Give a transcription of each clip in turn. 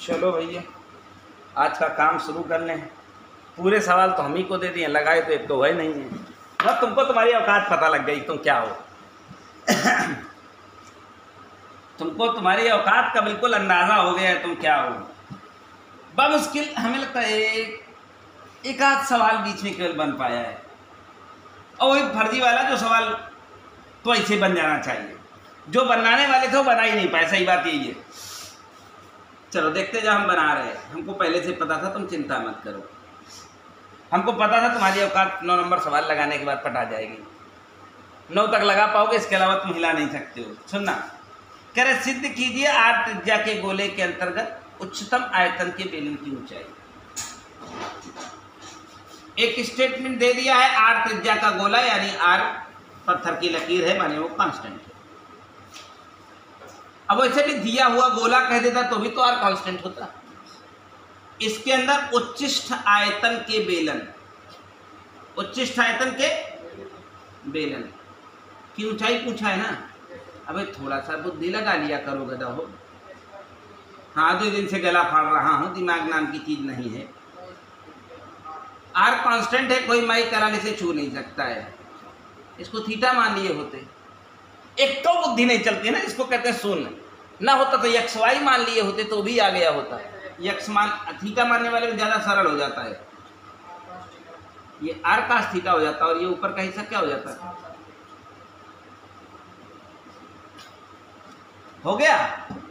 चलो भैया आज का काम शुरू कर लें। पूरे सवाल तो हम ही को दे दिए, लगाए तो एक तो वही नहीं है। बस तुमको तुम्हारी औकात पता लग गई तुम क्या हो। तुमको तुम्हारी औकात का बिल्कुल अंदाज़ा हो गया है तुम क्या हो। बमुश्किल हमें लगता है एक आध सवाल बीच में केवल बन पाया है, और वही फर्जी वाला जो सवाल तो ऐसे बन जाना चाहिए। जो बनाने वाले थे वो बना ही नहीं पाए, सही बात यही है। चलो देखते जाओ, हम बना रहे हैं। हमको पहले से पता था, तुम चिंता मत करो। हमको पता था तुम्हारी औकात 9 नंबर सवाल लगाने के बाद पटा जाएगी। 9 तक लगा पाओगे, इसके अलावा तुम हिला नहीं सकते हो। सुनना, कह रहे सिद्ध कीजिए 8 त्रिज्या के गोले के अंतर्गत उच्चतम आयतन के बेलन की ऊंचाई। एक स्टेटमेंट दे दिया है, 8 त्रिज्या का गोला यानी r पत्थर की लकीर है, माने वो कांस्टेंट है। अब वैसे भी दिया हुआ गोला कह देता तो भी तो r कांस्टेंट होता। इसके अंदर उच्चिष्ट आयतन के बेलन, उच्चिष्ट आयतन के बेलन की ऊंचाई पूछा है ना। अबे थोड़ा सा बुद्धि लगा लिया करो गधा हो। हाँ 2 दिन से गला फाड़ रहा हूं, दिमाग नाम की चीज नहीं है। आर कांस्टेंट है, कोई माई कराने से छू नहीं सकता है। इसको थीटा मान लिए होते, एक तो बुद्धि नहीं चलती है ना, इसको कहते हैं शून्य। ना होता तो एक्स वाई मान लिए होते तो भी आ गया होता। एक्स मान थीटा मानने वाले में ज़्यादा सरल हो जाता है। ये आर कास थीटा हो जाता है और ये ऊपर का हिस्सा क्या हो जाता है। हो गया।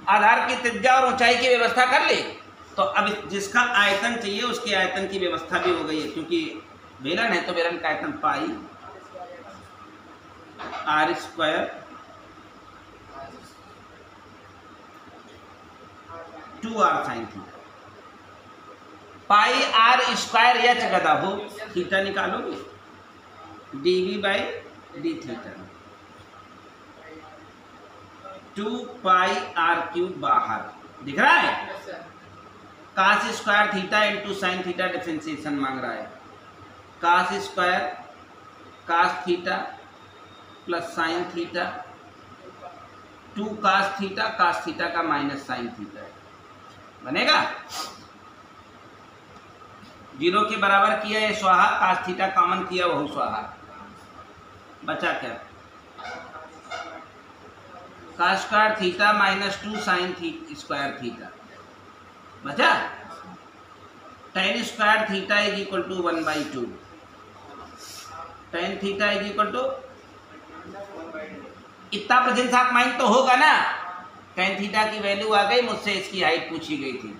आधार की त्रिज्या और ऊंचाई की व्यवस्था कर ली, तो अब जिसका आयतन चाहिए उसके आयतन की व्यवस्था भी हो गई है। क्योंकि बेलन है तो बेलन का आयतन pi r square 2r sine theta. Pi r square H गदा हो, थीटा निकालोगे dv by D theta. 2 pi r cube बाहर दिख रहा है। Cos square theta into sine theta differentiation मांग रहा है। Cos square cos theta plus sine theta 2 cos theta का माइनस साइन थीटा है, बनेगा। 0 के बराबर किया है स्वाहा, कास थीटा कॉमन किया बहु स्वाहा, बचा क्या। Cos square theta minus 2 sine square theta बचा। tan square theta is equal to 1/2। tan theta is equal to इतना प्रशंसाक माइन तो होगा ना। tan थीटा की वैल्यू आ गई, मुझसे इसकी हाइट पूछी गई थी।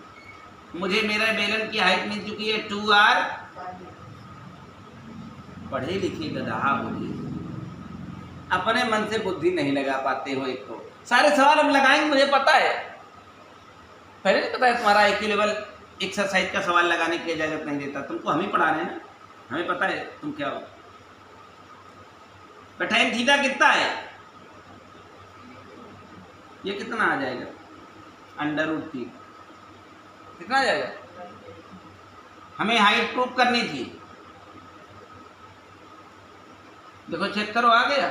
मुझे मेरा बेलन की हाइट मिल चुकी है 2r। पढ़े लिखे गधा बोलिए, अपने मन से बुद्धि नहीं लगा पाते हो। एक तो सारे सवाल हम लगाएंगे, मुझे पता है। पहले नहीं पता है तुम्हारा IQ लेवल एक्सरसाइज का सवाल लगाने की इजाजत नहीं देता। तुमको हम ही पढ़ा रहे हैं ना, हमें पता है तुम क्या हो। tan थीटा कितना है, ये कितना आ जाएगा, √3 कितना आ जाएगा। हमें हाइट प्रूफ करनी थी, देखो चेक करो आ गया।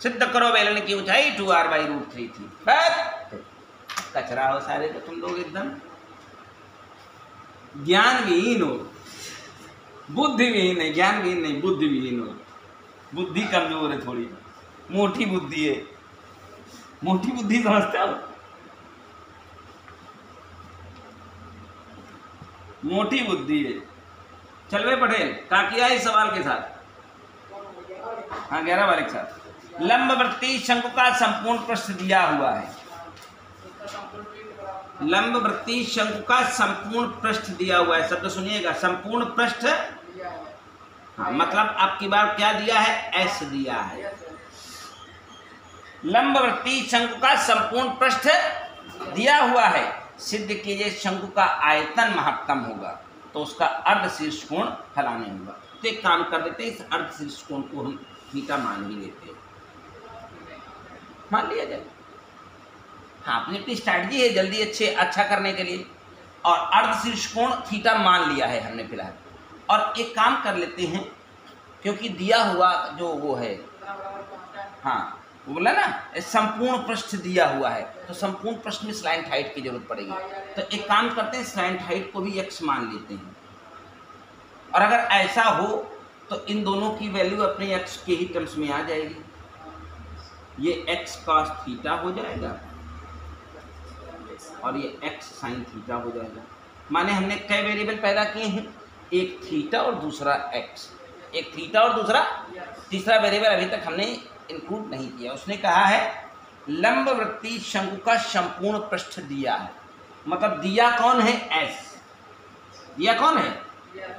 सिद्ध करो बेलन की ऊंचाई 2r/√3 थी। बस कचरा हो सारे तो तुम लोग, एकदम ज्ञान विहीन हो, बुद्धि विहीन नहीं, ज्ञान विहीन नहीं, बुद्धि विहीन हो। बुद्धि कमजोर है थोड़ी, मोटी बुद्धि है। मोटी बुद्धि समझते हो, मोटी बुद्धि है। चल भाई पटेल कहाँ किया इस सवाल के साथ। हाँ 11 बार एक साथ। लंबवृत्तीय शंकु का संपूर्ण पृष्ठ दिया हुआ है। लंबवृत्तीय शंकु का संपूर्ण पृष्ठ दिया हुआ है। शब्द सुनिएगा, संपूर्ण पृष्ठ। हाँ मतलब आपकी बार क्या दिया है, S दिया है। लंबवृत्तीय शंकु का संपूर्ण पृष्ठ दिया हुआ है। सिद्ध कीजिए शंकु का आयतन महत्तम होगा तो उसका अर्धशीर्ष कोण फलाने होगा। तो एक काम कर देते हैं, इस अर्धशीर्ष कोण को हम थीटा मान ही लेते हैं, मान लिया जाए। हाँ अपनी अपनी स्ट्रैटेजी है जल्दी अच्छा करने के लिए, और अर्धशीर्ष कोण थीटा मान लिया है हमने फिलहाल। और एक काम कर लेते हैं, क्योंकि दिया हुआ जो वो है, हाँ वो बोला ना संपूर्ण पृष्ठ दिया हुआ है, तो संपूर्ण पृष्ठ में स्लैंट हाइट की जरूरत पड़ेगी। तो एक काम करते हैं, स्लैंट हाइट को भी x मान लेते हैं, और अगर ऐसा हो तो इन दोनों की वैल्यू अपने x के ही टर्म्स में आ जाएगी। ये x cos थीटा हो जाएगा और ये x sin थीटा हो जाएगा। माने हमने कई वेरिएबल पैदा किए हैं, एक थीटा और दूसरा x, एक थीटा और दूसरा तीसरा वेरिएबल अभी तक हमने इंक्लूड नहीं किया। उसने कहा है लंबवृत्तीय शंकु का संपूर्ण पृष्ठ दिया है, मतलब दिया कौन है? s। दिया कौन है?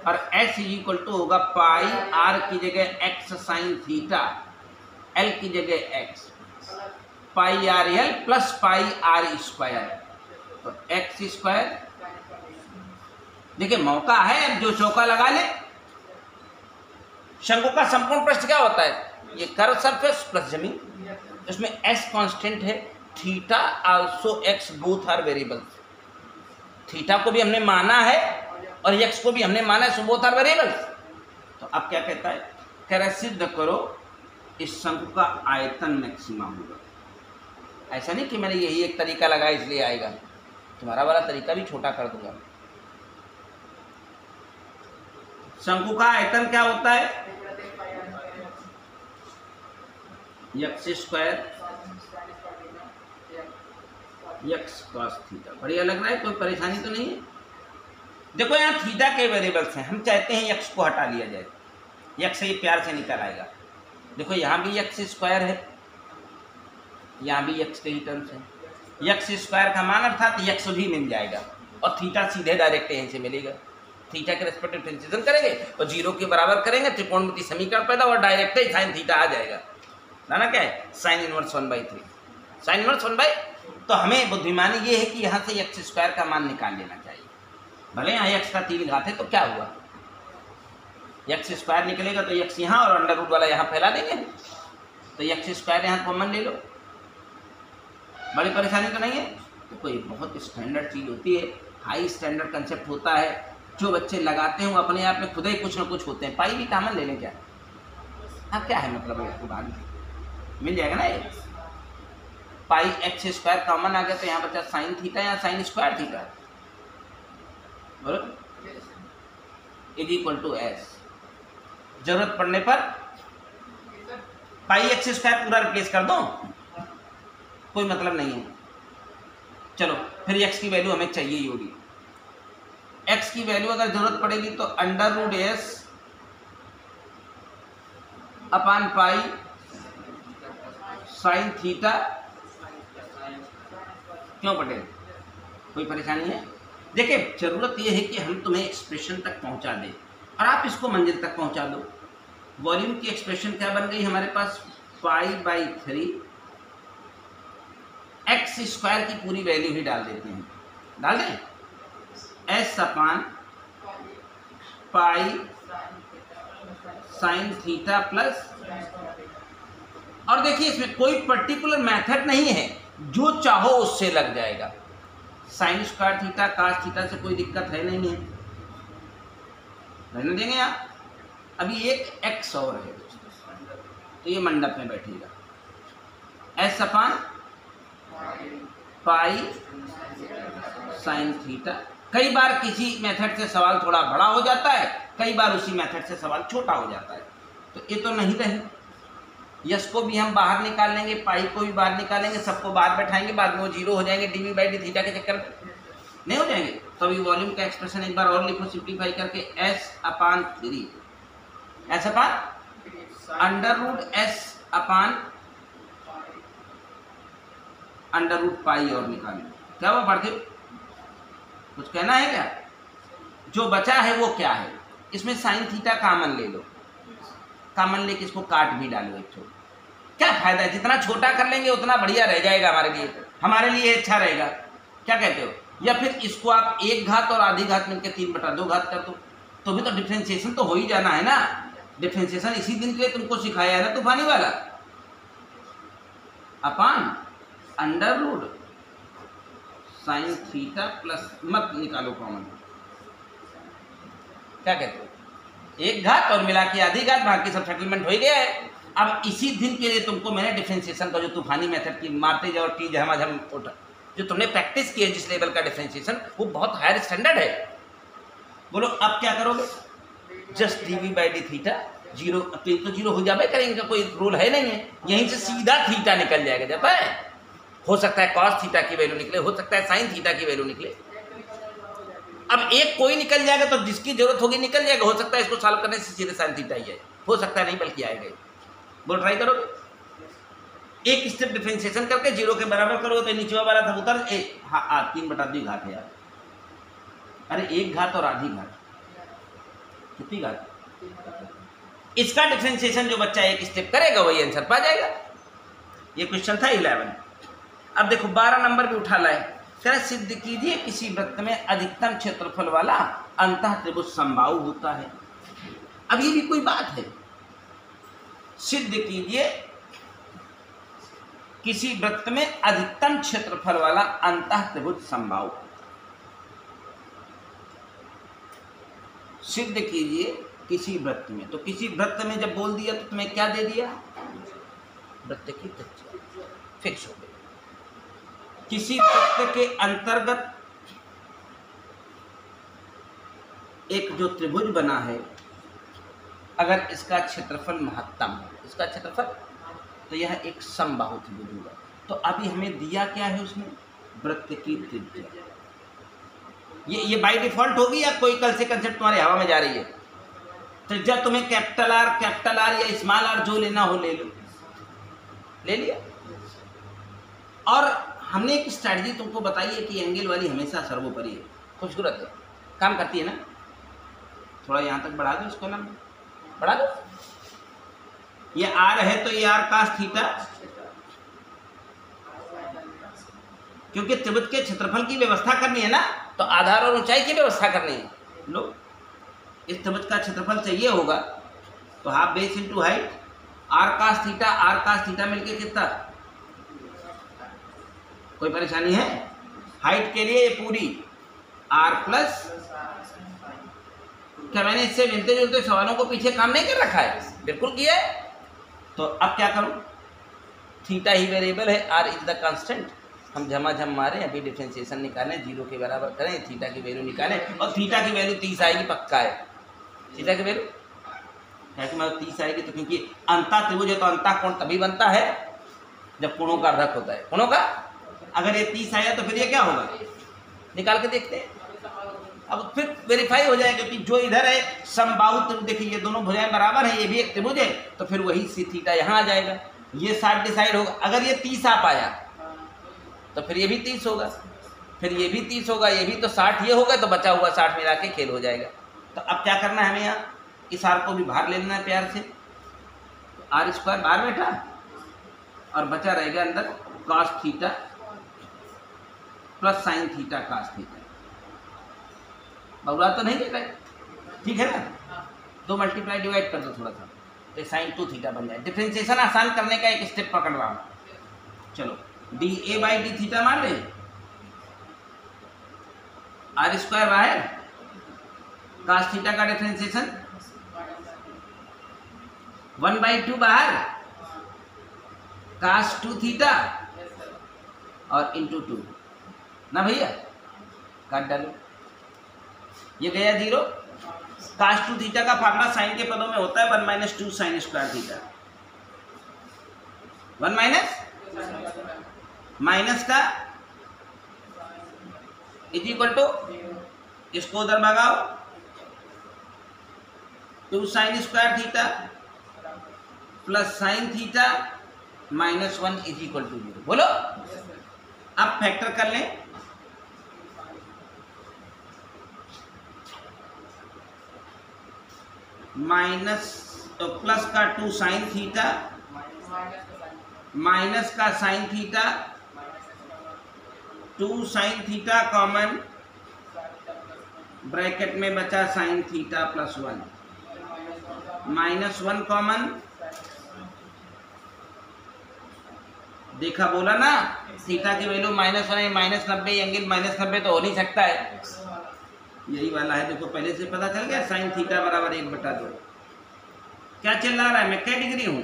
और s इक्वल टू होगा पाई r की जगह x साइन थीटा, l की जगह x, pi r l plus pi are square, तो x स्क्वायर। देखिए मौका है, अब जो चौका लगा ले। शंकु का संपूर्ण पृष्ठ क्या होता है? ये कर्व सरफेस प्लस जमीन, इसमें s कांस्टेंट है, theta also x both are variables. Theta को भी हमने माना है और x को भी हमने माना है, सो बोथ आर वेरिएबल्स। तो अब क्या कहता है? कह रहा सिद्ध करो इस शंकु का आयतन मैक्सिमा होगा। ऐसा नहीं कि मैंने यही एक तरीका लगाया इसलिए आएगा, तुम्हारा वाला तरीका भी छोटा कर दूंगा। शंकु का आयतन क्या होता है? X square x cos theta. बढ़िया लग रहा है, कोई परेशानी तो नहीं है। देखो यहाँ थीटा के वेरिएबल्स हैं, हम चाहते हैं एक्स को हटा लिया जाए, एक्स ये प्यार से निकल आएगा। देखो यहाँ भी एक्स स्क्वायर है, यहाँ भी एक्स के ही टर्म्स हैं। एक्स स्क्वायर का मान अर्थात एक्स भी मिल जाएगा, और थीटा सीधे डायरेक्ट यहीं से मिलेगा। थीटा के रेस्पेक्ट डिफरेंशिएशन करेंगे और जीरो के बराबर करेंगे, त्रिकोणमिति समीकरण पैदा और डायरेक्ट ही साइन थीटा आ जाएगा ना क्या है? Sine inverse 1/3, sine inverse 1/। तो हमें बुद्धिमानी ये है कि यहाँ से एक्स स्क्वायर का मान निकाल लेना चाहिए। भले यहाँ एक्स का 3 घात है तो क्या हुआ, एक्स स्क्वायर निकलेगा तो एक्स यहाँ और अंडर रूट वाला यहाँ फैला देंगे, तो एक्स स्क्वायर यहाँ कॉमन ले लो, बड़ी परेशानी तो नहीं है। तो कोई बहुत स्टैंडर्ड चीज़ होती है, हाई स्टैंडर्ड कंसेप्ट होता है, जो बच्चे लगाते हैं वो अपने आप में खुद ही कुछ ना कुछ होते हैं। पाई भी कॉमन ले लें क्या? अब क्या है मतलब है, इसको बाद मिल जाएगा ना। ये पाई एक्स स्क्वायर कॉमन आ गया तो यहाँ बचा साइन थीटा, यहाँ साइन स्क्वायर थीटा, बराबर इज इक्वल टू एस। जरूरत पड़ने पर पाई एक्स स्क्वायर पूरा रिप्लेस कर दो, कोई मतलब नहीं है। चलो फिर एक्स की वैल्यू हमें चाहिए ही होगी। एक्स की वैल्यू अगर जरूरत पड़ेगी तो under root s upon pi sine theta. क्यों पटेल, कोई परेशानी है? देखिए जरूरत यह है कि हम तुम्हें एक्सप्रेशन तक पहुंचा दें और आप इसको मंजिल तक पहुंचा दो। वॉल्यूम की एक्सप्रेशन क्या बन गई हमारे पास? पाई/3 एक्स स्क्वायर की पूरी वैल्यू ही डाल देते हैं, डाल दें S upon pi sine theta plus. और देखिए इसमें कोई पर्टिकुलर मेथड नहीं है, जो चाहो उससे लग जाएगा। Sine square theta cos theta से कोई दिक्कत है नहीं है, रहने देंगे आप। अभी एक एक्स और है तो ये मंडप में बैठेगा। S upon pi sine theta. कई बार किसी मेथड से सवाल थोड़ा बड़ा हो जाता है, कई बार उसी मेथड से सवाल छोटा हो जाता है, तो ये तो नहीं रहे। यस को भी हम बाहर निकाल लेंगे, पाई को भी बाहर निकालेंगे, सबको बाहर बैठाएंगे, बाद में वो जीरो हो जाएंगे dv/d थीटा के चक्कर में, नहीं हो जाएंगे। तो अभी वॉल्यूम का एक्सप्रेशन एक बार और लिखो सिंप्लीफाई करके, s upon 3 s upon under root s upon under root pi और निकालो। क्या वो पढ़ते हो? कुछ कहना है क्या? जो बचा है वो क्या है? इसमें साइन थीटा कॉमन ले लो, कॉमन लेके इसको काट भी डालो एक छोटा। क्या फायदा है? जितना छोटा कर लेंगे उतना बढ़िया रह जाएगा हमारे लिए अच्छा रहेगा। क्या कहते हो? या फिर इसको आप 1 घात और आधी घात मिलकर 3/2 घात कर दो, तो भी तो डिफ्रेंशिएशन तो हो ही जाना है ना। डिफ्रेंशिएशन इसी दिन के लिए तुमको सिखाया है ना तूफानी वाला। Upon under root sine theta plus, मत निकालो कॉमन, क्या कहते हो? 1 घात और मिला के आधी घात, बाकी सब सेटलमेंट हो ही गया है। अब इसी दिन के लिए तुमको मैंने डिफरेंशिएशन का जो तूफानी मेथड की मारते जाओ टी झमाझम उठा, जो तुमने प्रैक्टिस की है जिस लेवल का डिफरेंशिएशन, वो बहुत हायर स्टैंडर्ड है। बोलो अब क्या करोगे? Just dv by D theta zero, तो जीरो हो जाए करेंगे, कोई रूल है नहीं है, यहीं से सीधा थीटा निकल जाएगा। जाता है, हो सकता है कॉस थीटा की वैल्यू निकले, हो सकता है साइन थीटा की वैल्यू निकले। अब एक कोई निकल जाएगा तो जिसकी जरूरत होगी निकल जाएगा। हो सकता है इसको सॉल्व करने से सीधे साइन थीटा ही है, हो सकता है नहीं बल्कि आएगा। बोल ट्राई करोगे? एक स्टेप डिफरेंशिएशन करके जीरो के बराबर करोगे तो नीचे वाला था उतर हाँ 3/2 घात है यार। अरे 1 घात और आधी घात, कितनी घात? इसका डिफरेंशिएशन जो बच्चा एक स्टेप करेगा वही आंसर पा जाएगा। ये क्वेश्चन था 11। अब देखो 12 नंबर भी उठा लाए। कह रहे सिद्ध कीजिए किसी वृत्त में अधिकतम क्षेत्रफल वाला अंतः त्रिभुज समबाहु होता है। अब ये भी कोई बात है? सिद्ध कीजिए किसी वृत्त में अधिकतम क्षेत्रफल वाला अंतः त्रिभुज समबाहु। सिद्ध कीजिए किसी वृत्त में, तो किसी वृत्त में जब बोल दिया तो तुम्हें क्या दे दिया? वृत्त की त्रिज्या फिक्स हो गई। किसी वृत्त के अंतर्गत एक जो त्रिभुज बना है, अगर इसका क्षेत्रफल महत्तम है, इसका क्षेत्रफल, तो यह एक समबाहु त्रिभुज होगा। तो अभी हमें दिया क्या है उसमें? वृत्त की त्रिज्या। ये बाय डिफॉल्ट होगी या कोई कल से कंसेप्ट तुम्हारे हवा में जा रही है? त्रिज्या तुम्हें कैपिटल आर या स्मॉल आर जो लेना हो ले लो, ले लिया। और हमने एक स्ट्रैटेजी तुमको बताई है कि एंगल वाली हमेशा सर्वोपरि है, खूबसूरत है, काम करती है ना। थोड़ा यहाँ तक बढ़ा दो, इसको ना बढ़ा दो। ये आर है तो ये आर कास थीटा, क्योंकि त्रिभुज के क्षेत्रफल की व्यवस्था करनी है ना, तो आधार और ऊंचाई की व्यवस्था करनी है। लो, इस त्रिभुज का क्षेत्रफल चाहिए होगा तो half base into height, r cos theta मिलके कितना? कोई परेशानी है? हाइट के लिए ये पूरी आर प्लस, क्या मैंने इससे मिलते जुलते सवालों को पीछे काम नहीं कर रखा है? बिल्कुल किया है। तो अब क्या करूं? थीटा ही वेरिएबल है, आर इज द कांस्टेंट। हम झमाझम मारें, अभी डिफरेंशिएशन निकालें, जीरो के बराबर करें, थीटा की वैल्यू निकालें, और थीटा की वैल्यू 30 आएगी, पक्का है। थीटा की वैल्यू है कि मतलब 30 आएगी, तो क्योंकि अंतः त्रिभुज है तो अंतः कोण तभी बनता है जब कोणों का अर्धक होता है। कोणों का अगर ये 30 आया तो फिर ये क्या होगा? निकाल के देखते हैं, अब फिर वेरीफाई हो जाएगा कि जो इधर है समबाहु त्रिभुज, देखिए ये दोनों भुजाएं बराबर है, ये भी एक त्रिभुज है, तो फिर वही सी थीटा यहाँ आ जाएगा। ये 60 डिसाइड होगा। अगर ये 30 आ पाया तो फिर ये भी 30 होगा, फिर ये भी 30 होगा, ये भी तो 60 ये होगा, तो बचा हुआ 60 मिला के खेल हो जाएगा। तो अब क्या करना है हमें? यहाँ इस आर को भी बाहर ले लेना है प्यार से, आर स्क्वायर बाहर बैठा और बचा रहेगा अंदर cos theta plus sine theta cos theta. बहुरा तो नहीं देता, ठीक है ना? 2 मल्टीप्लाई डिवाइड कर दो थोड़ा सा, तो साइन 2 थीटा बन जाए। डिफरेंशिएशन आसान करने का एक स्टेप पकड़ रहा हूँ। चलो D A by D theta मान ले, आर स्क्वायर बाहर, कास थीटा का डिफरेंशिएशन 1/2 बाहर, कास 2 थीटा और इंटू 2 ना भैया, काट डालो, ये गया 0। कास 2 थीटा का फार्मूला साइन के पदों में होता है 1 - 2 साइन स्क्वायर थीटा। 1 माइनस का इज इक्वल टू, इसको उधर भगाओ, 2 sine square theta plus sine theta -1 is equal to 0। बोलो, अब फैक्टर कर लें। माइनस तो प्लस का 2 साइन थीटा माइनस का sign theta, 2 sine theta common, bracket में बचा साइन थीटा प्लस 1, -1 कॉमन। देखा, बोला ना, थीटा की वैल्यू -1 है, -90, एंगल -90 तो हो नहीं सकता है, यही वाला है। देखो पहले से पता चल गया, साइन थीटा बराबर 1/2। क्या चल रहा है? मैं क्या डिग्री हूँ?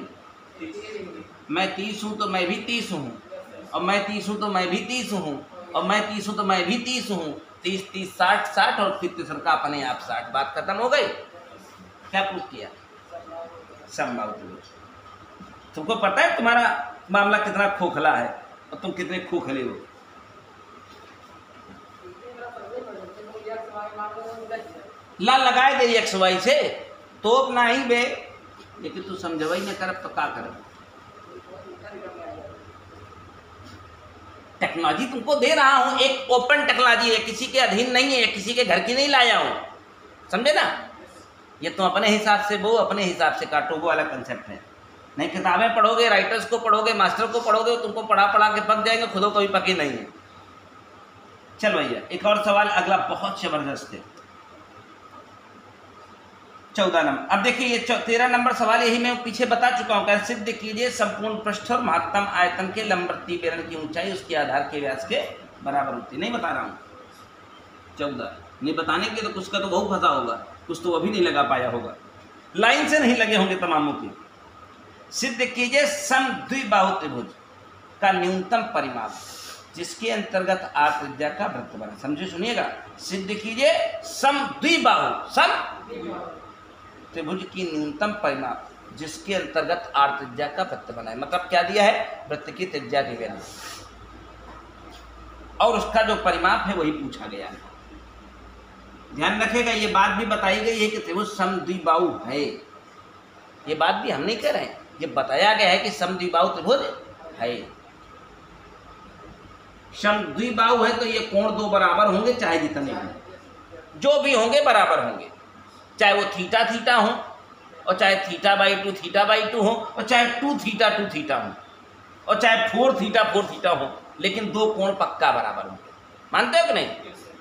मैं 30 हूँ तो मैं भी 30 हूँ, और मैं 30 हूँ तो मैं भी 30 हूँ, और मैं 30 हूँ तो मैं भी 30 हूँ। 30 30 60 60 और फिर तीसर का अपने आप 60। बात खत्म हो गई। क्या प्रूफ किया? समबाहु त्रिभुज। तुमको पता है तुम्हारा मामला कितना खोखला है और तुम कितने खोखले हो। ला लगाए दे एक्स वाई से तो अपना ही बे, लेकिन तू समझवाई न कर तो क्या कर। टेक्नोलॉजी तुमको दे रहा हूं, एक ओपन टेक्नोलॉजी है, किसी के अधीन नहीं है, किसी के घर की नहीं लाया हूं, समझे ना। ये तुम अपने हिसाब से वो अपने हिसाब से काटो, वो अलग कंसेप्ट है। नहीं किताबें पढ़ोगे, राइटर्स को पढ़ोगे, मास्टर को पढ़ोगे, तुमको पढ़ा पढ़ा के पक जाएंगे, खुद कभी पके नहीं है। चलो भैया एक और सवाल, अगला बहुत जबरदस्त है, 14 नंबर। अब देखिए ये 13 नंबर सवाल यही मैं पीछे बता चुका हूँ। कैसे सिद्ध कीजिए संपूर्ण पृष्ठ और महत्तम आयतन के लंबवृत्तीय बेलन की ऊंचाई उसके आधार के व्यास के बराबर होती है। नहीं बता रहा हूँ 14, नहीं बताने के तो कुछ का तो बहुत फंसा होगा, कुछ तो अभी नहीं लगा पाया होगा, लाइन से नहीं लगे होंगे तमामों की। सिद्ध कीजिए समद्विबाहु त्रिभुज का न्यूनतम परिमाप जिसके अंतर्गत आर त्रिज्या का वृत्त बना। समझे, सुनिएगा। सिद्ध कीजिए समद्विबाहु सम त्रिभुज की न्यूनतम परिमाप जिसके अंतर्गत आर त्रिज्या का वृत्त बनाए। मतलब क्या दिया है? वृत्त की त्रिज्या दी गई और उसका जो परिमाप है वही पूछा गया है। ध्यान रखेगा, ये बात भी बताई गई है कि त्रिभुज समद्विबाहु है। ये बात भी हम नहीं कह रहे हैं, ये बताया गया है कि समद्विबाहु त्रिभुज है। समद्विबाहु है तो ये कोण दो बराबर होंगे, चाहे जितने हों, जो भी होंगे बराबर होंगे, चाहे वो थीटा थीटा हो और चाहे थीटा बाई टू हो और चाहे 2 थीटा 2 थीटा हो और चाहे 4 थीटा हो, लेकिन दो कोण पक्का बराबर होंगे। मानते हो कि नहीं?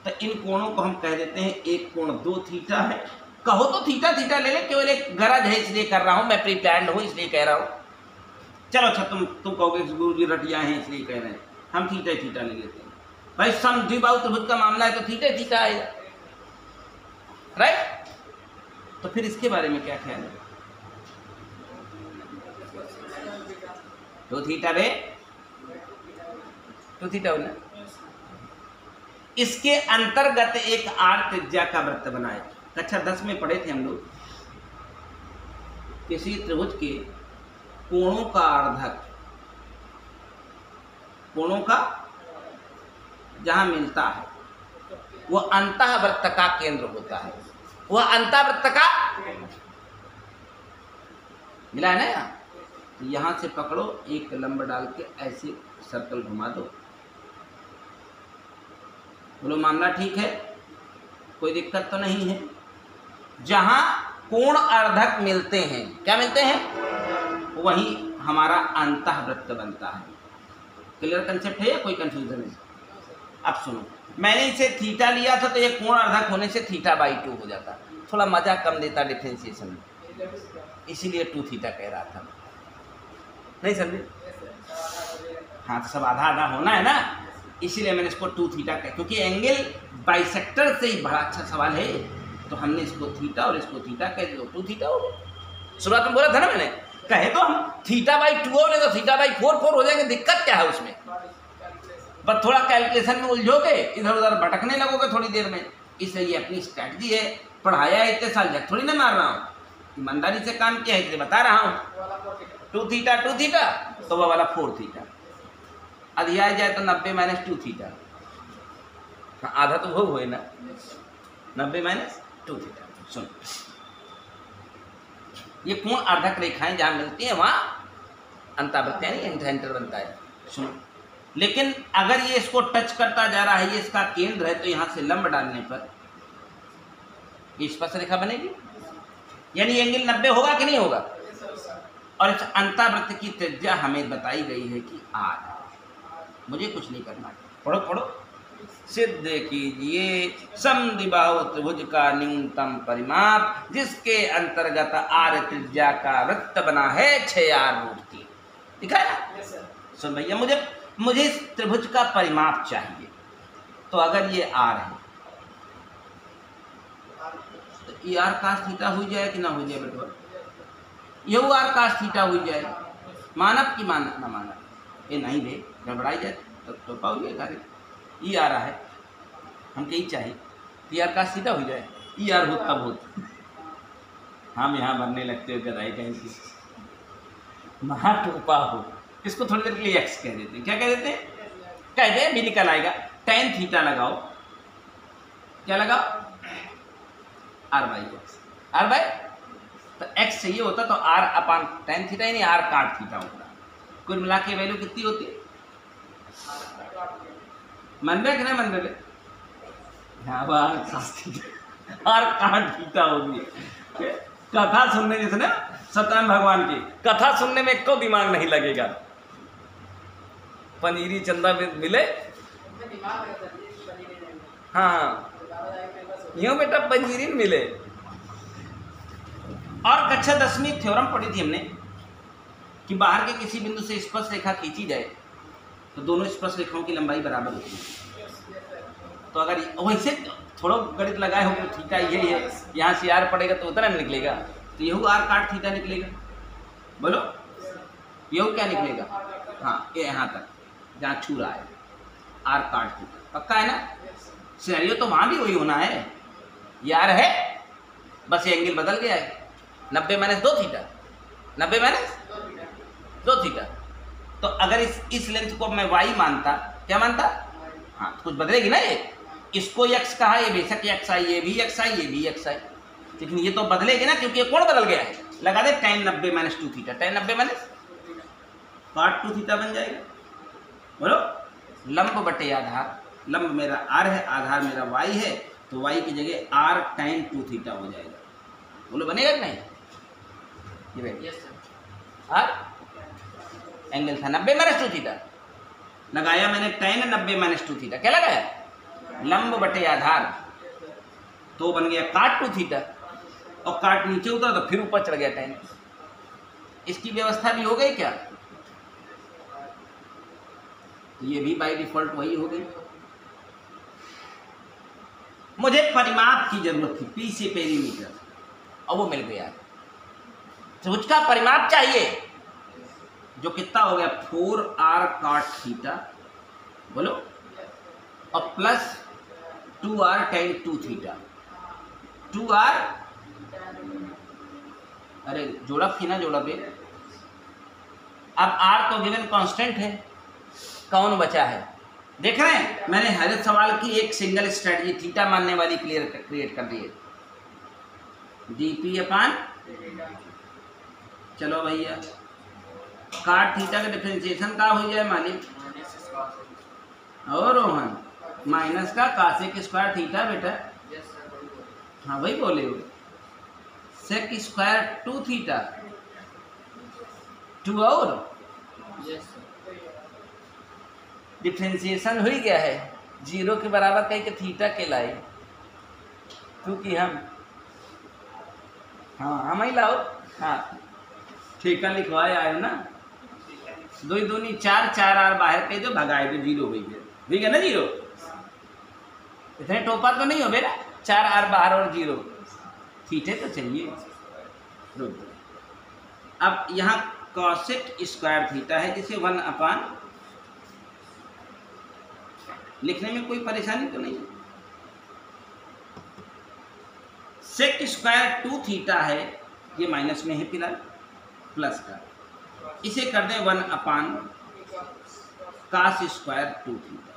तो इन कोणों को हम कह देते हैं एक कोण 2 थीटा है। कहो तो थीटा थीटा ले ले, केवल एक गरज है इसलिए कर रहा हूं, मैं प्री प्लान्ड हूं इसलिए कह रहा हूं। चलो अच्छा, तुम कहोगे गुरु जी रटिया हैं इसलिए कह रहे हैं, हम थीटा थीटा ले लेते हैं। भाई समद्विबाहु त्रिभुज का मामला है तो थीटा थीटा आएगा, राइट। तो फिर इसके बारे में क्या ख्याल है? 2 थीटा बे 2 थीटा होना। इसके अंतर्गत एक आर त्रिज्या का वृत्त बनाए। कक्षा 10 में पढ़े थे हम लोग, किसी त्रिभुज के कोणों का अर्धक, कोणों का जहां मिलता है वह अंतःवृत्त का केंद्र होता है। वह अंतःवृत्त का मिला है ना यहाँ, तो यहां से पकड़ो, एक लंब डाल के ऐसे सर्कल घुमा दो। बोलो मामला ठीक है, कोई दिक्कत तो नहीं है। जहां कोण अर्धक मिलते हैं, क्या मिलते हैं? वही हमारा अंतःवृत्त बनता है। क्लियर कंसेप्ट है या कोई कंफ्यूजन है? अब सुनो, मैंने इसे थीटा लिया था तो ये कोण अर्धक होने से थीटा बाई 2 हो जाता, थोड़ा मजा कम देता डिफरेंशिएशन में, इसीलिए 2 थीटा कह रहा था। नहीं समझे? हाँ तो सब आधा आधा होना है ना, इसीलिए मैंने इसको 2 थीटा कहा, क्योंकि एंगल बाइसेक्टर से ही बड़ा अच्छा सवाल है, तो हमने इसको थीटा और इसको थीटा कह दिया, 2 थीटा हो गया। शुरुआत में बोला था ना मैंने, कहे तो हम थीटा बाई 2 हो, नहीं तो थीटा बाई 4 हो जाएंगे, दिक्कत क्या है उसमें? बस थोड़ा कैलकुलेशन में उलझोगे, इधर उधर भटकने लगोगे थोड़ी देर में। इसलिए ये अपनी स्ट्रैटेजी है, पढ़ाया इतने साल जब थोड़ी ना मार रहा हूँ, ईमानदारी से काम किया है इसलिए बता रहा हूँ। 2 थीटा तो वह वाला 4 थीटा, अधिया जाए तो 90 - 2 थीटा, आधा तो वो हुए ना, 90 - 2 थीटा। सुन, ये कोण अर्धक रेखाएं जहां मिलती हैं वहां अंतःवृत्त यानी एंटर बनता है। सुनो, लेकिन अगर ये इसको टच करता जा रहा है, ये इसका केंद्र है, तो यहां से लंब डालने पर ये स्पर्श रेखा बनेगी, यानी एंगल 90 होगा कि नहीं होगा? और इस अंतःवृत्त की त्रिज्या हमें बताई गई है कि आर। मुझे कुछ नहीं करना, पढ़ो पढ़ो। सिद्ध कीजिए समद्विबाहु त्रिभुज का न्यूनतम परिमाप जिसके अंतर्गत आर त्रिज्या का वृत्त बना है 6r√3। दिखा है ना? सुन भैया, मुझे इस त्रिभुज का परिमाप चाहिए। तो अगर ये आर है तो ये आर कास थीटा हो जाए कि ना हो जाए बेटा? ये आर कास थीटा हो जाए, मानव की मानव ना मानव ये नहीं दे गड़बड़ाई जाए तो पाओगे कार्य ई आ रहा है हम कहीं चाहिए तो यार का सीधा हो जाए ई आर हो तब होता हम यहाँ बनने लगते हो गदाई कहीं की महा टोपा हो इसको थोड़ी देर के लिए एक्स कह देते हैं क्या कह देते हैं कह दे भी निकल आएगा tan थीटा लगाओ क्या लगाओ r by x r by तो एक्स चाहिए होता तो आर अपान tan थीटा यानी आर काट थीटा होता कुल मिला के वैल्यू कितनी होती है मनबे कि नहीं मनबे आर काट थीटा होगी कथा सुनने जैसे ना सत्यनारायण भगवान की कथा सुनने में को दिमाग नहीं लगेगा पनीरी चंदा मिले हाँ यूँ बेटा पनीरी मिले। और कक्षा 10वीं थ्योरम पढ़ी थी हमने कि बाहर के किसी बिंदु से स्पर्श रेखा खींची जाए तो दोनों स्पर्श रेखाओं की लंबाई बराबर होती है। तो अगर वैसे थोड़ा गणित लगाए हो तो थीटा यही है यहाँ से आर पड़ेगा तो उतना निकलेगा तो यहू आर काट थीटा निकलेगा बोलो यहू क्या निकलेगा हाँ ये यहाँ तक जहाँ छू रहा है आर काट थीटा पक्का है ना सिनेरियो तो वहाँ भी वही होना है यार है बस ये एंगल बदल गया है 90 माइनस 2 थीटा 90 माइनस 2 थीटा। तो अगर इस लेंथ को मैं y मानता क्या मानता हाँ कुछ बदलेगी ना ये इसको x कहा ये बेशक x आई ये भी x आई ये भी x आई लेकिन ये तो बदलेगी ना क्योंकि ये कोण बदल गया है लगा दे tan 90 minus 2 theta tan 90 minus काट 2 थीटा बन जाएगा बोलो लंब बटे आधार लंब मेरा r है आधार मेरा y है तो y की जगह r tan 2 थीटा हो जाएगा बोलो बनेगा कि नहीं ये बैठ आर एंगल था 90 माइनस 2 थीटा लगाया मैंने tan 90 माइनस 2 थीटा क्या लगाया लंब बटे आधार तो बन गया काट 2 थीटा और काट नीचे उतरा तो फिर ऊपर चढ़ गया tan इसकी व्यवस्था भी हो गई क्या ये भी बाय डिफॉल्ट वही हो गई। मुझे परिमाप की जरूरत थी पी से पेरीमीटर और वो मिल गया तो उसका परिमाप चाहिए जो कितना हो गया 4r काट थीटा बोलो और plus 2r tan 2 theta 2r अरे जोड़ा थी ना जोड़ा पे अब r तो गिवन कांस्टेंट है कौन बचा है देख रहे हैं मैंने हर सवाल की एक सिंगल स्ट्रेटजी थीटा मानने वाली क्रिएट कर दी है dp अपान चलो भैया काट थीटा का डिफरेंशिएशन का हो जाए मालिक और रोहन माइनस का कासेक स्क्वायर थीटा बेटा हाँ वही बोले हो सेक स्क्वायर 2 थीटा 2 और डिफरेंशिएशन हो ही गया है 0 के बराबर कहीं के थीटा के लाई क्योंकि हम हाँ हम ही लाओ हाँ ठीका लिखवाए आए ना 2 दूनी 4 4 आर बाहर कह दो भगाए दो 0 हुई ठीक है ना 0 इतने टोपा तो नहीं हो बेटा 4 आर बाहर और 0 थीटे तो चाहिए अब यहाँ कॉसेक स्क्वायर थीटा है जिसे 1 अपान लिखने में कोई परेशानी तो नहीं सेक स्क्वायर 2 थीटा है ये माइनस में है फिलहाल प्लस का इसे कर दें 1 अपान कास स्क्वायर 2 थीटा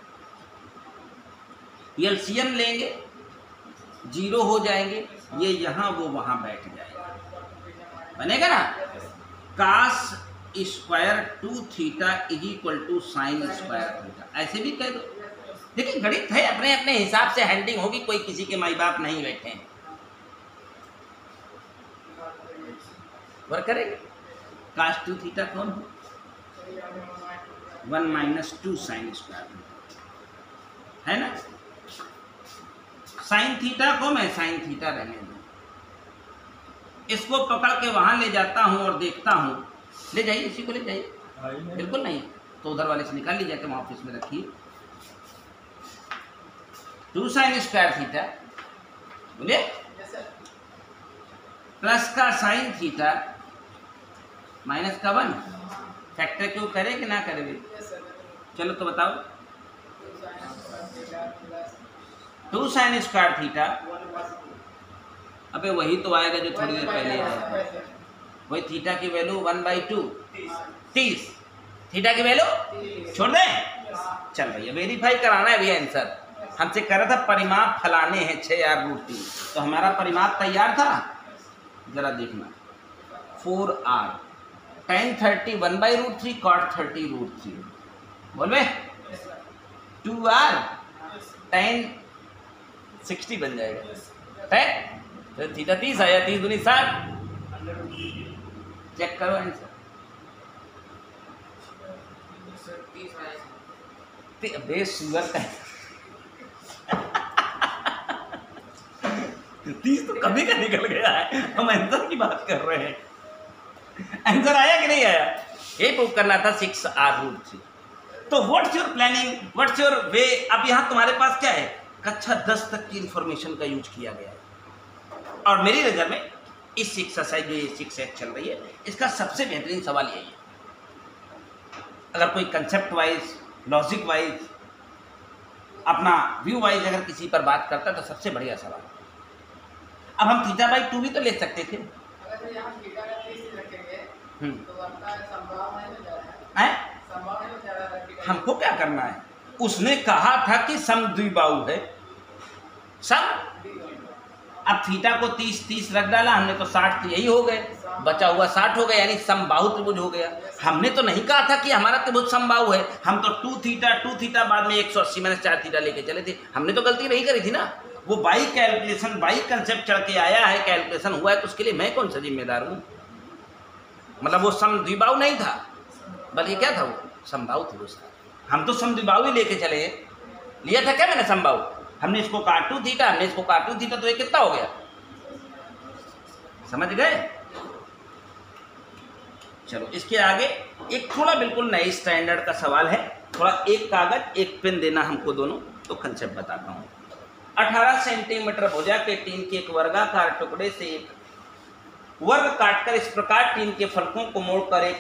एलसीएम लेंगे 0 हो जाएंगे ये यहाँ वो वहाँ बैठ जाएगा बनेगा ना cos square 2 theta is equal to sine square theta ऐसे भी कह दो देखिए गणित है अपने अपने हिसाब से हैंडलिंग होगी कोई किसी के माई बाप नहीं बैठे हैं वर्क करेंगे कास 2 थीटा कौन हो 1 माइनस 2 साइन स्क्वायर है ना साइन थीटा को मैं साइन थीटा रहने दूं इसको पकड़ के वहां ले जाता हूं और देखता हूं ले जाइए इसी को ले जाइए बिल्कुल नहीं तो उधर वाले से निकाल लीजिए तुम ऑफिस में रखिए 2 साइन स्क्वायर थीटा बोलिए प्लस का साइन थीटा माइनस का 1 फैक्टर क्यों करे कि ना करे? चलो तो बताओ। 2 sin स्क्वायर थीटा, अबे वही तो आएगा जो थोड़ी देर पहले आया, वही थीटा की वैल्यू 1/2 30, थीटा की वैल्यू छोड़ दें। चल भैया वेरीफाई कराना है भैया आंसर। हमसे कह रहा था परिमाप फलाने हैं 6r√3, तो हमारा परिमाप तैयार था, जरा देखना। 4r tan 30 1/√3 cot 30√3, बोल बे 2r tan 60 बन जाएगा, है तो थीटा 30 आया, 30 दूनी 60। चेक करो आंसर। बेस शुगर का 30 तो कभी का निकल गया है, हम आंसर की बात कर रहे हैं। आंसर आया कि नहीं आया? ये प्रूव करना था 6r√3। तो what's your planning, what's your way? अब यहाँ तुम्हारे पास क्या है, कक्षा 10 तक की इंफॉर्मेशन का यूज किया गया है। और मेरी नज़र में इस एक्सरसाइज जो ये 6H चल रही है, इसका सबसे बेहतरीन सवाल यही है। अगर कोई कंसेप्ट वाइज, लॉजिक वाइज, अपना व्यू वाइज अगर किसी पर बात करता है तो सबसे बढ़िया सवाल। अब हम θ/2 भी तो ले सकते थे। हमको क्या करना है, उसने कहा था कि समद्विबाहु है, अब थीटा को 30 रख डाला हमने तो 60, तो यही हो गए, बचा हुआ 60 हो गया, यानी समबाहु त्रिभुज हो गया। हमने तो नहीं कहा था कि हमारा त्रिभुज समबाहु है, हम तो 2 थीटा बाद में 180 - 4 थीटा लेके चले थे। हमने तो गलती नहीं करी थी ना, वो बाई कैलकुलेशन, बाई कंसेप्ट चढ़ के आया है, कैलकुलेशन हुआ है, तो उसके लिए मैं कौन सा जिम्मेदार हूँ? मतलब वो समद्विबाहु नहीं था, बल्कि क्या था, वो समबाहु त्रिभुज था। हम तो समद्विबाहु ही लेके चले, लिया था क्या मैंने समबाहु? हमने इसको काट 2 थीटा, हमने इसको काट 2 थीटा, तो ये कितना हो गया, समझ गए? चलो इसके आगे एक थोड़ा बिल्कुल नए स्टैंडर्ड का सवाल है, थोड़ा एक कागज एक पेन देना हमको दोनों, तो कंसेप्ट बताता हूँ। 18 सेंटीमीटर भुजा के टीन के एक वर्गाकार टुकड़े से एक वर्ग काटकर इस प्रकार टीन के फलकों को मोड़कर एक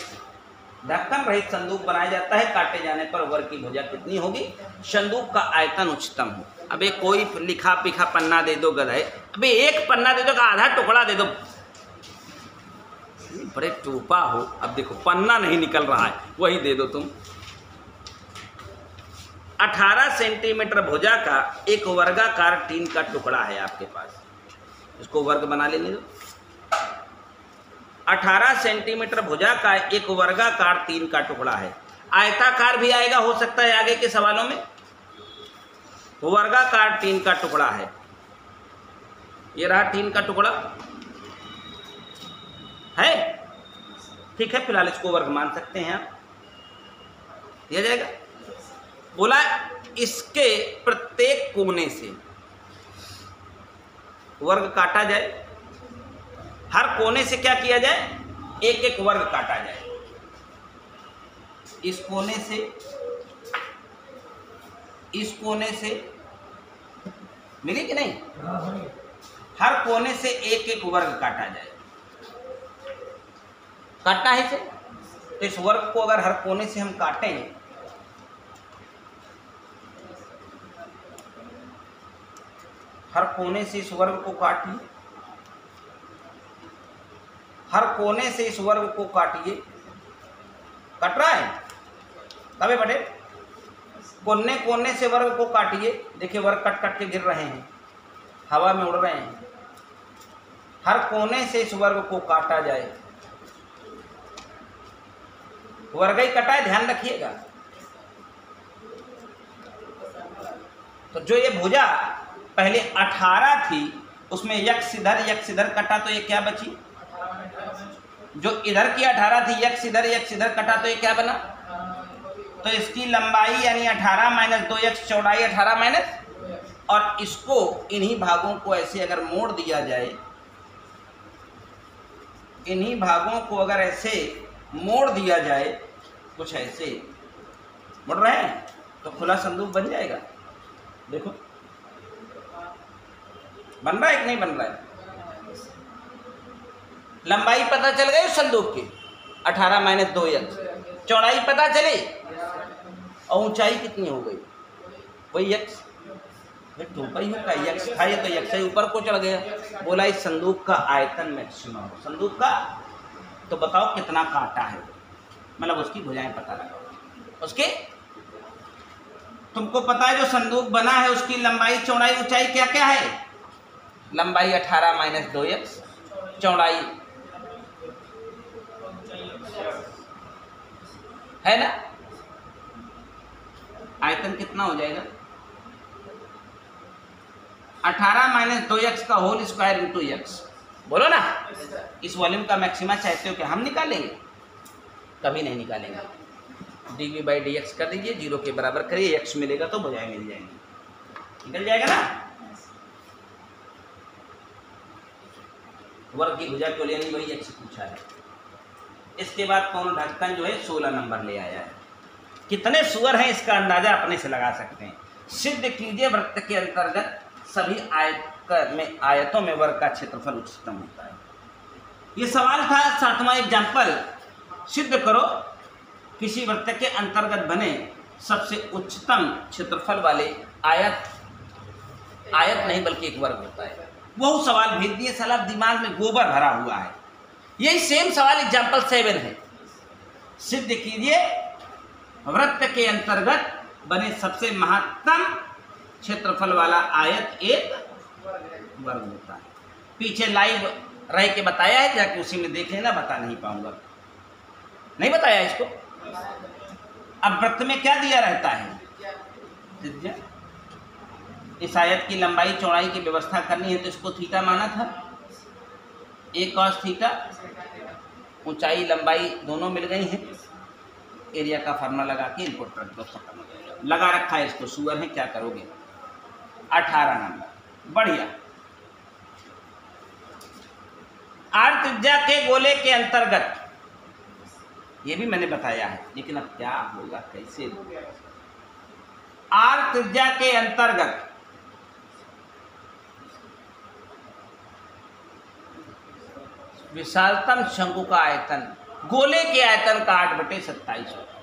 ढक्कन रहित संदूक बनाया जाता है। काटे जाने पर वर्ग की भुजा कितनी होगी? संदूक का आयतन उच्चतम हो। अबे कोई लिखा पिखा पन्ना दे दो गधाए, अबे एक पन्ना दे दो का आधा टुकड़ा दे दो, बड़े टोपा हो। अब देखो पन्ना नहीं निकल रहा है, वही दे दो तुम। 18 सेंटीमीटर भुजा का एक वर्गाकार टीन का टुकड़ा है आपके पास, इसको वर्ग बना लेने दो। 18 सेंटीमीटर भुजा का एक वर्गाकार टीन का टुकड़ा है, आयताकार भी आएगा, हो सकता है आगे के सवालों में। वर्गाकार टीन का टुकड़ा है, ये रहा टीन का टुकड़ा है, ठीक है, फिलहाल इसको वर्ग मान सकते हैं आप, दिया जाएगा। बोला इसके प्रत्येक कोने से वर्ग काटा जाए, हर कोने से क्या किया जाए, एक एक वर्ग काटा जाए। इस कोने से, इस कोने से, मिली कि नहीं? हर कोने से एक एक वर्ग काटा जाए। काटना है इसे, तो इस वर्ग को अगर हर कोने से हम काटें, हर कोने से इस वर्ग को काटिए, हर कोने से इस वर्ग को काटिए। कट रहा है तबे बटे, कोने कोने से वर्ग को काटिए। देखिए वर्ग कट कट के गिर रहे हैं, हवा में उड़ रहे हैं। हर कोने से इस वर्ग को काटा जाए, वर्ग ही कटा है, ध्यान रखिएगा। तो जो ये भुजा पहले 18 थी, उसमें यक्ष इधर कटा, तो ये क्या बची? जो इधर की 18 थी, यक्ष इधर कटा, तो ये क्या बना? तो इसकी लंबाई यानी 18 - 2x, चौड़ाई 18 - और इसको इन्हीं भागों को ऐसे अगर मोड़ दिया जाए, इन्हीं भागों को अगर ऐसे मोड़ दिया जाए, कुछ ऐसे मुड़ रहे हैं, तो खुला संदूक बन जाएगा। देखो बन रहा है कि नहीं बन रहा है? लंबाई पता चल गई उस संदूक की, 18 - 2x, चौड़ाई पता चले और ऊंचाई कितनी हो गई, वही x। टोपा ही होगा, यक्स था, ये तो यक्स से ऊपर को चढ़ गया। बोला इस संदूक का आयतन मैक्सिमम हो, संदूक का, तो बताओ कितना काटा है, मतलब उसकी भुजाएं पता लगाओ। उसके तुमको पता है जो संदूक बना है उसकी लंबाई चौड़ाई ऊंचाई क्या क्या है? लंबाई 18 माइनस 2x, चौड़ाई है ना, आयतन कितना हो जाएगा? 18 माइनस 2x का होल स्क्वायर इंटू x। बोलो ना, इस वॉल्यूम का मैक्सिमा चाहते हो कि हम निकालेंगे? कभी नहीं निकालेंगे। dv बाई dx कर दीजिए, 0 के बराबर करिए, x मिलेगा तो भुजाएं मिल जाएंगी, निकल जाएगा ना। वर्ग की भुजा क्यों लेनी, वही x पूछा है। इसके बाद कौन ढक्कन जो है 16 नंबर ले आया है। कितने सुअर हैं इसका अंदाजा अपने से लगा सकते हैं। सिद्ध कीजिए वृत्त के अंतर्गत सभी आयतों में वर्ग का क्षेत्रफल उच्चतम होता है। ये सवाल था 7वां एग्जाम्पल। सिद्ध करो किसी वृत्त के अंतर्गत बने सबसे उच्चतम क्षेत्रफल वाले आयत नहीं बल्कि एक वर्ग होता है। वो सवाल भेज दिए, साला दिमाग में गोबर भरा हुआ है। यही सेम सवाल एग्जाम्पल 7 है। सिद्ध कीजिए वृत्त के अंतर्गत बने सबसे महत्तम क्षेत्रफल वाला आयत एक वर्ग होता है। पीछे लाइव रह के बताया है, जाके उसी में देख लेना, बता नहीं पाऊंगा, नहीं बताया इसको। अब वृत्त में क्या दिया रहता है? त्रिज्या। इस आयत की लंबाई चौड़ाई की व्यवस्था करनी है तो इसको थीटा माना था, a cos थीटा। ऊंचाई लंबाई दोनों मिल गई हैं, एरिया का फार्मूला लगा के इनपुट रख दो, लगा रखा है इसको। सुअर है, क्या करोगे? 18 नंबर, बढ़िया। आर त्रिज्या के गोले के अंतर्गत, ये भी मैंने बताया है, लेकिन अब क्या होगा, कैसे? आर त्रिज्या के अंतर्गत विशालतम शंकु का आयतन, गोले के आयतन का 8/27 होगा।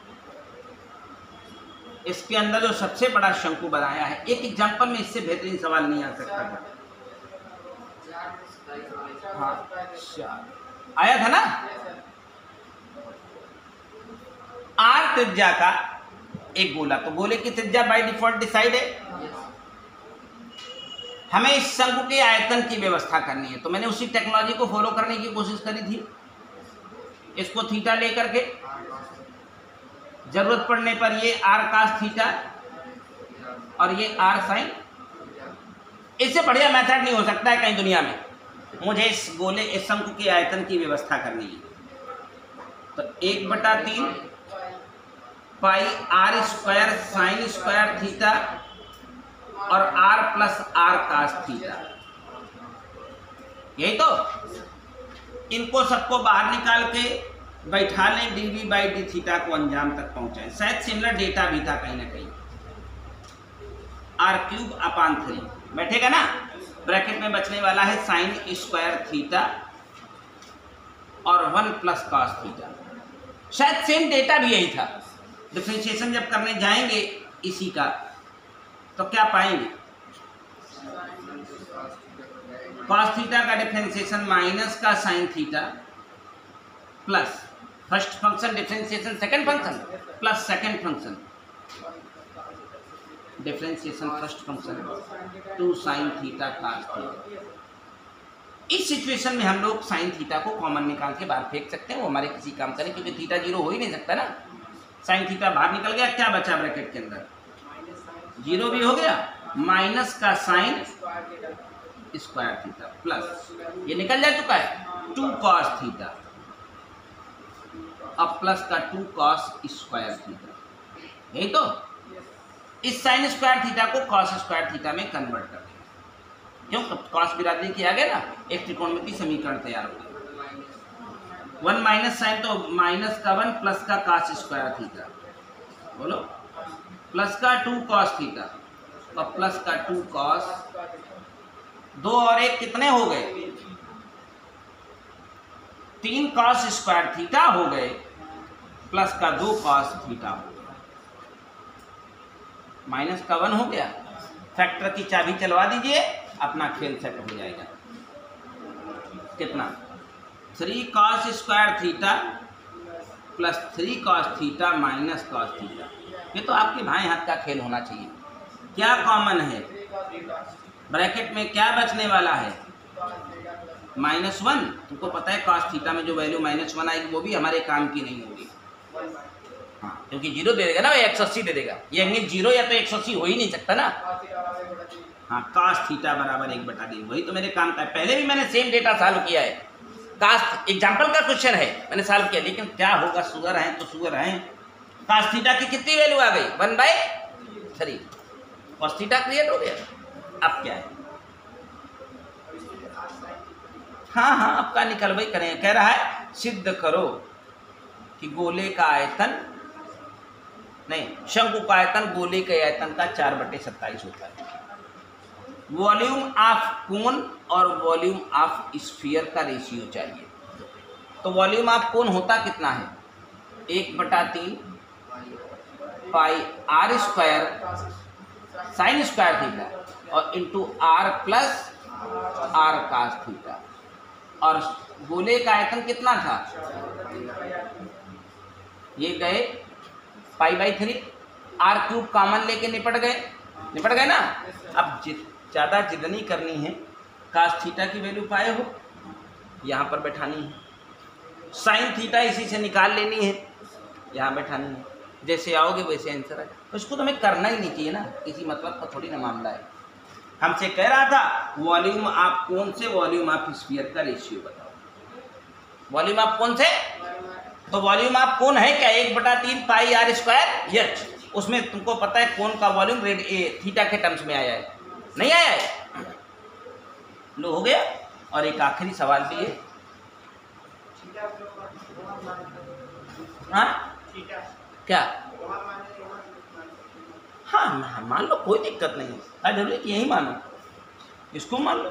इसके अंदर जो सबसे बड़ा शंकु बनाया है, एक एग्जाम्पल में इससे बेहतरीन सवाल नहीं आ सकता था। हाँ, आया था ना। आर त्रिज्या का एक गोला, तो गोले की त्रिज्या बाय डिफॉल्ट डिसाइड है। हमें इस शंकु के आयतन की व्यवस्था करनी है, तो मैंने उसी टेक्नोलॉजी को फॉलो करने की कोशिश करी थी। इसको थीटा लेकर के, जरूरत पड़ने पर ये आर कास थीटा और ये आर साइन, इससे बढ़िया मेथड नहीं हो सकता है कहीं दुनिया में। मुझे इस गोले, इस शंकु के आयतन की व्यवस्था करनी है, तो 1/3 pi are square sine square theta और R plus R cos theta, यही तो। इनको सबको बाहर निकाल के बैठा लें, dv बाई डी थीटा को अंजाम तक पहुंचाएं। शायद सिमिलर डेटा भी था कहीं ना कहीं। r³/3 बैठेगा ना, ब्रैकेट में बचने वाला है साइन स्क्वायर थीटा और 1 प्लस कॉस थीटा। शायद सेम डेटा भी यही था। डिफरेंशिएशन जब करने जाएंगे इसी का, तो क्या पाएंगे? कॉस थीटा का डिफरेंशिएशन माइनस का sign theta plus first function differentiation second function plus second function differentiation first function 2 sine theta cos theta. इस सिचुएशन में हम लोग साइन थीटा को कॉमन निकाल के बाहर फेंक सकते हैं, वो हमारे किसी काम करें, क्योंकि थीटा 0 हो ही नहीं सकता ना। साइन थीटा बाहर निकल गया, क्या बचा ब्रैकेट के अंदर? 0 भी हो गया, माइनस का साइन स्क्वायर थीटा प्लस ये निकल जा चुका है 2 कॉस थीटा, अब प्लस का 2 कॉस स्क्वायर थीटा, यही तो। इस साइन स्क्वायर थीटा को कॉस स्क्वायर थीटा में कन्वर्ट कर दें, क्यों? कॉस बिरादरी किया गया ना, एक त्रिकोणमितीय समीकरण तैयार हो गया। 1 माइनस साइन, तो माइनस का 1 प्लस का कॉस स्क्वायर थीटा, बोलो, प्लस का 2 कॉस थीटा और प्लस का 2 कॉस, 2 और 1 कितने हो गए? 3 कॉस स्क्वायर थीटा हो गए प्लस का 2 कॉस थीटा हो गया, माइनस का 1 हो गया। फैक्टर की चाबी चलवा दीजिए, अपना खेल सेट हो जाएगा। कितना 3 cos square theta plus 3 cos theta minus cos theta. ये तो आपके भाई हाथ का खेल होना चाहिए। क्या कॉमन है ब्रैकेट में, क्या बचने वाला है -1। तुमको पता है कॉस थीटा में जो वैल्यू -1 आएगी वो भी हमारे काम की नहीं होगी। हाँ, क्योंकि 0 दे देगा ना, वो 180 दे देगा। ये एंगल 0 या तो 180 हो ही नहीं सकता ना। हाँ, cos थीटा बराबर 1/3, वही तो मेरे काम का है। पहले भी मैंने सेम डेटा सॉल्व किया है, कास्ट एग्जाम्पल का क्वेश्चन है, मैंने सॉल्व किया। लेकिन क्या होगा, शुगर है तो शुगर है। cos थीटा की कितनी वैल्यू आ गई 1/3, cos थीटा क्रिएट हो गया। अब क्या है, हाँ हाँ आपका निकल वही करें। कह रहा है सिद्ध करो कि गोले का आयतन नहीं, शंकु का आयतन गोले के आयतन का 4/27 होता है। वॉल्यूम ऑफ कोन और वॉल्यूम ऑफ स्फीयर का रेशियो चाहिए। तो वॉल्यूम ऑफ कोन होता कितना है, 1/3 pi r square sine square theta और into r plus r cos theta. और गोले का आयतन कितना था, ये गए π/3, r³ कॉमन लेके निपट गए ना। अब ज़्यादा जिदनी करनी है, cos थीटा की वैल्यू पाए हो, यहाँ पर बैठानी है। साइन थीटा इसी से निकाल लेनी है, यहाँ बैठानी है। जैसे आओगे वैसे आंसर आएगा। तो इसको तो हमें करना ही नहीं चाहिए ना, किसी मतलब का थोड़ी ना मामला है। हमसे कह रहा था वॉल्यूम ऑफ कोन से वॉल्यूम ऑफ स्फीयर का रेशियो बताओ। वॉल्यूम ऑफ कोन से, तो वॉल्यूम ऑफ कोन है क्या, 1/3 पाई r स्क्वायर h। उसमें तुमको पता है कोन का वॉल्यूम थीटा के टर्म्स में आया है, नहीं आया है। लो हो गया। और एक आखिरी सवाल भी है, हाँ क्या, हाँ मान लो, कोई दिक्कत नहीं है। जरूरी कि यही मानो, इसको मान लो,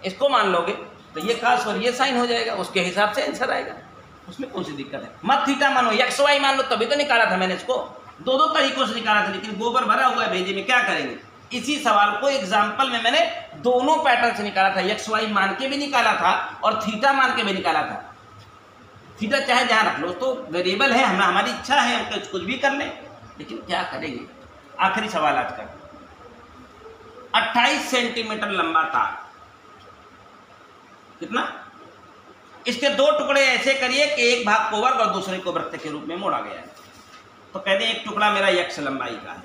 इसको मान लोगे तो ये cos और ये साइन हो जाएगा, उसके हिसाब से आंसर आएगा। उसमें कौन सी दिक्कत है। मत थीटा मानो, XY मान लो, तभी तो निकाला था मैंने इसको। दो तरीकों से निकाला था, लेकिन गोबर भरा हुआ है भेजे में, क्या करेंगे। इसी सवाल को एग्जाम्पल में मैंने दोनों पैटर्न से निकाला था, XY मान के भी निकाला था और थीटा मान के भी निकाला था। थीटा चाहे जहाँ रख लो, तो वेरिएबल है, हमारी इच्छा है, हम कुछ भी कर लें, लेकिन क्या करेंगे। आखिरी सवाल आज का, 28 सेंटीमीटर लंबा तार, कितना, इसके 2 टुकड़े ऐसे करिए कि एक भाग को वर्ग और दूसरे को वृत्त के रूप में मोड़ा गया है। तो कहते हैं एक टुकड़ा मेरा x लंबाई का है,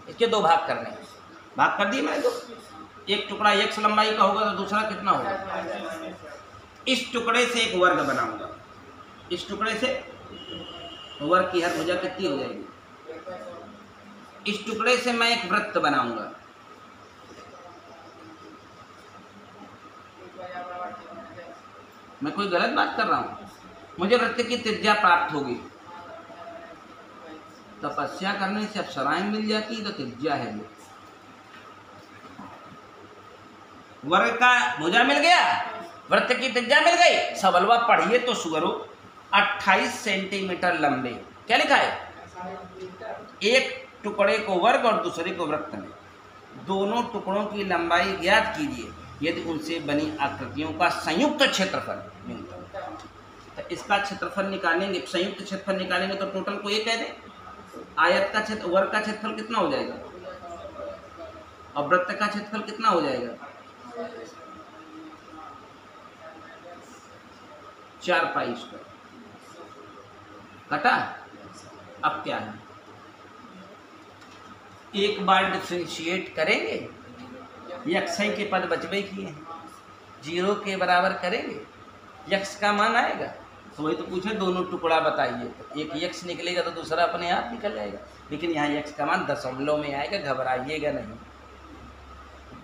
इसके 2 भाग करने हैं, भाग कर दिए मैंने। तो एक टुकड़ा x लंबाई का होगा तो दूसरा कितना होगा। इस टुकड़े से एक वर्ग बनाऊंगा, इस टुकड़े से वर्ग की हर भुजा कितनी हो जाएगी। इस टुकड़े से मैं एक वृत्त बनाऊंगा, मैं कोई गलत बात कर रहा हूं। मुझे वृत्त की त्रिज्या प्राप्त होगी। तपस्या करने से अप्सराएं मिल जाती, तो त्रिज्या है वो। वर्ग का भुजा मिल गया, वृत्त की त्रिज्या मिल गई। सवालवा पढ़िए तो सुगरो 28 सेंटीमीटर लंबे, क्या लिखा है, एक टुकड़े को वर्ग और दूसरे को वृत्त में। दोनों टुकड़ों की लंबाई ज्ञात कीजिए यदि उनसे बनी आकृतियों का संयुक्त क्षेत्रफल मिलता है। तो इसका क्षेत्रफल निकालेंगे, संयुक्त क्षेत्रफल निकालेंगे तो टोटल को ये कह दें। आयत का क्षेत्र, वर्ग का क्षेत्रफल कितना हो जाएगा और वृत्त का क्षेत्रफल कितना हो जाएगा, 4 पाई स्क्वायर कटा। अब क्या है, एक बार डिफ्रेंशिएट करेंगे, XI के पद बचबे किए हैं, 0 के बराबर करेंगे, x का मान आएगा। तो वही तो पूछे दोनों टुकड़ा बताइए, तो एक x निकलेगा तो दूसरा अपने आप निकल जाएगा। लेकिन यहाँ x का मान दशमलव में आएगा, घबराइएगा नहीं।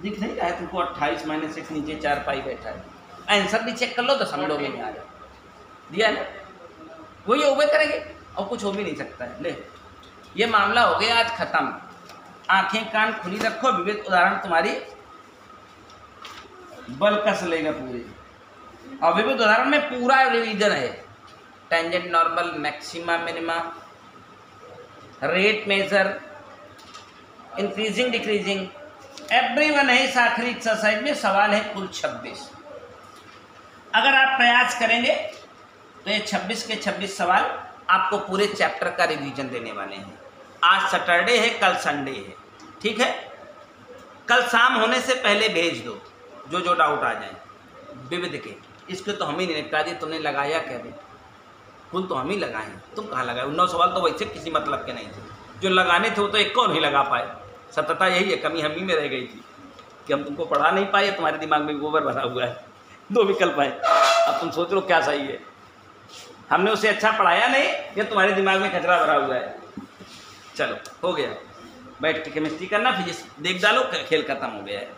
दिख नहीं रहा है तुमको 28 - x नीचे 4 पाई बैठा है। आंसर भी चेक कर लो, दशमलव में आ जाए, दिया ना, वही ओबे करेंगे और कुछ हो भी नहीं सकता है। ले, ये मामला हो गया आज खत्म। आंखें कान खुली रखो, विविध उदाहरण तुम्हारी बल कस लेगा पूरे। और विविध उदाहरण में पूरा रिवीजन है, tangent normal, maxima minima, rate measure, increasing decreasing, everyone है। इस आखिरी एक्सरसाइज में सवाल है कुल 26। अगर आप प्रयास करेंगे तो ये 26 के 26 सवाल आपको पूरे चैप्टर का रिवीजन देने वाले हैं। आज सैटरडे है, कल संडे है, ठीक है। कल शाम होने से पहले भेज दो जो डाउट आ जाए विविध के। इसके तो हम ही नहीं निपटा दिए, तुमने लगाया क्या भाई? कुल तो हम ही लगाए, तुम कहाँ लगाए? 9 सवाल तो वैसे किसी मतलब के नहीं थे, जो लगाने थे वो तो एक को नहीं लगा पाए। सत्यता यही है, कमी हम ही में रह गई थी कि हम तुमको पढ़ा नहीं पाए, तुम्हारे दिमाग में गोबर भरा हुआ है। 2 विकल्प है, अब तुम सोच लो क्या सही है। हमने उसे अच्छा पढ़ाया नहीं या तुम्हारे दिमाग में कचरा भरा हुआ है। चलो हो गया, बैठ के केमिस्ट्री करना, फिजिक्स देख डालो, खेल खत्म हो गया है।